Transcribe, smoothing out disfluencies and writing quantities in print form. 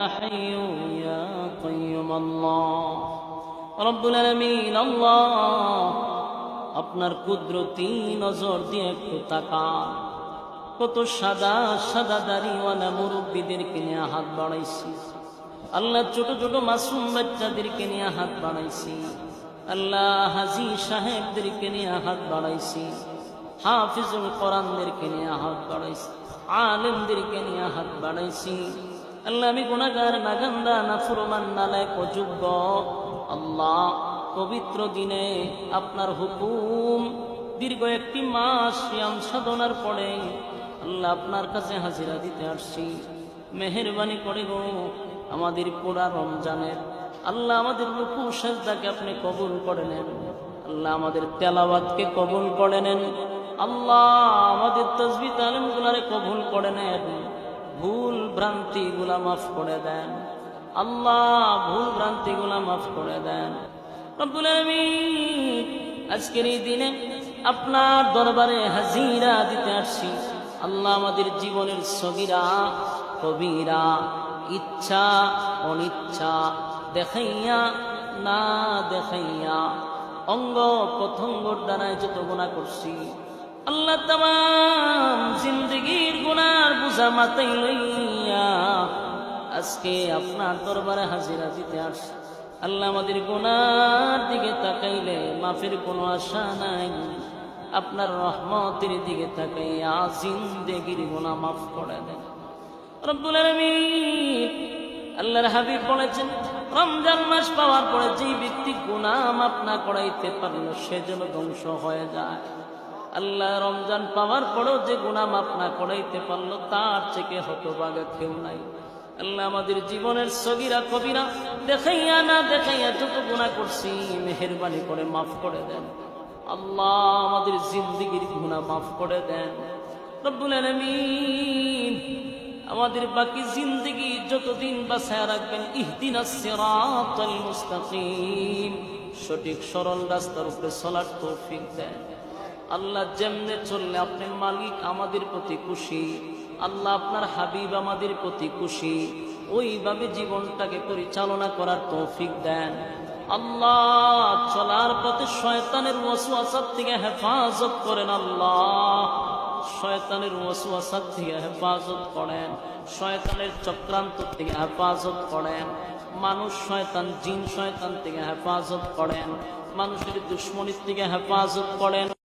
حي يا قيوم الله রব্বুল আলামিন আল্লাহ আপনার কুদরতি নজর দিয়ে একটু তাকান। কত সাদা সাদা দাড়িওয়ালা মুরব্বীদেরকে নিয়ে হাত বাড়াইছি আল্লাহ, ছোট ছোট মাসুম বাচ্চাদেরকে নিয়ে হাত বাড়াইছি আল্লাহ, হাজী সাহেবদেরকে নিয়ে হাত বাড়াইছি, হাফিজুল কোরআনদেরকে নিয়ে হাত বাড়াইছি, আলেমদেরকে নিয়ে হাত বাড়াইছি আল্লাহ। আমি গুনাহগার, নাগান্দা, নাফরমান, নালায়েক, অযোগ্য আল্লাহ। পবিত্র দিনে আপনার হুকুম দীর্ঘ একটি মাস সিয়াম সাধনার পরে আল্লাহ আপনার কাছে হাজিরা দিতে আসছি। মেহেরবানি করে গো আমাদের পুরা রমজানের আল্লাহ আমাদের রুকু সাজদাকে আপনি কবুল করে নেন আল্লাহ, আমাদের তেলাওয়াতকে কবুল করে নেন আল্লাহ, আমাদের তাসবিহ তালিমগুলারে কবুল করে নেন, ভুল ভ্রান্তিগুলা মাফ করে দেন আল্লাহ, ভুল ভ্রান্তিগুলা মাফ করে দেন রব্বুল আলামিন। আজকের এই দিনে আপনার দরবারে হাজিরা দিতে আসছি আল্লাহ। আমাদের জীবনের সগীরা কবিরা, ইচ্ছা অনিচ্ছা, দেখাইয়া না দেখাইয়া, অঙ্গ প্রত্যঙ্গর দ্বারায় যত গুনাহ করছি আল্লাহ, তামাম জিন্দগির গুনার বোঝা মাথায় লইয়া আজকে আপনার দরবারে হাজিরা দিতে আসছি আল্লাহ। আমাদের গুনার দিকে তাকাইলে মাফের কোনো আশা নাই, আপনার রহমতের দিকে তাকাইয়া জিন্দগির গুনাহ মাফ করে দেন রব্বুল আলামিন। আল্লাহর হাবিব বলেছেন, রমজান মাস পাওয়ার পরে যে ব্যক্তি গুনাহ মাফ না করাইতে পারলো সে যেন ধ্বংস হয়ে যায়। আল্লাহ, রমজান পাওয়ার পরেও যে গুনাহ মাফ না করাইতে পারলো তার থেকে হতভাগা কেউ নাই আল্লাহ। আমাদের জীবনের সগীরা কবিরা দেখাইয়া না দেখাইয়া যত গুনাহ করছি মেহেরবানি করে মাফ করে দেন আল্লাহ। আমাদের জিন্দেগির গুনাহ মাফ করে দেন রব্বুল আলামিন। আমাদের বাকি জিন্দেগি যতদিন বাঁচায় রাখবেন, ইহদিনাস সিরাতাল মুস্তাকিম, সঠিক সরল রাস্তার উপরে চলার তৌফিক দেন আল্লাহ। যেমনে চললে আপনি মালিক আমাদের প্রতি খুশি আল্লাহ, আপনার হাবিব আমাদের প্রতি খুশি, ওইভাবে জীবনটাকে পরিচালনা করার তৌফিক দেন আল্লাহ। চলার পথে শয়তানের ওয়াসওয়াসা থেকে হেফাজত করেন আল্লাহ, শয়তানের ওয়াসওয়াসা থেকে হেফাজত করেন, শয়তানের চক্রান্ত থেকে হেফাজত করেন, মানুষ শয়তান, জিন শয়তান থেকে হেফাজত করেন, মানুষের দুশমনির থেকে হেফাজত করেন।